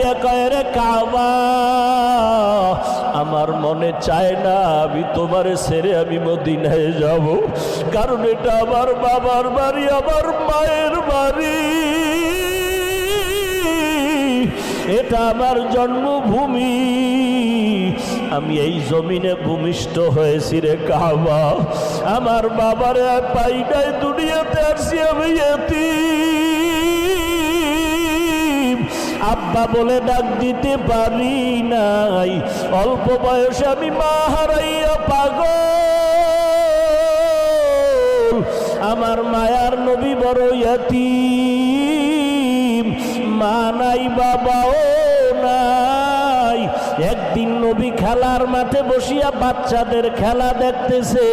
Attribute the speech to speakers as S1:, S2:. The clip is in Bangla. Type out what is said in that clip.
S1: দিয়া কয়, রে কাবা, আমার মনে চায় না আমি তোমার ছেড়ে আমি মদিনায় যাব, কারণ এটা আমার বাবার বাড়ি, আমার মায়ের বাড়ি, এটা আমার জন্মভূমি, আমি এই জমিনে ভূমিষ্ঠ হয়েছি রে কাবা, আমার বাবার পাই নাই, দুনিয়াতে আসছি আমি এতিম, আব্বা বলে ডাক দিতে পারি নাই, অল্প বয়সে আমি মা হারাইয়া পাগল, আমার মায়ার নবী বড় এতিম, মা নাই বাবাও নাই। একদিন নবী খেলার মাঠে বসিয়া বাচ্চাদের খেলা দেখতেছে।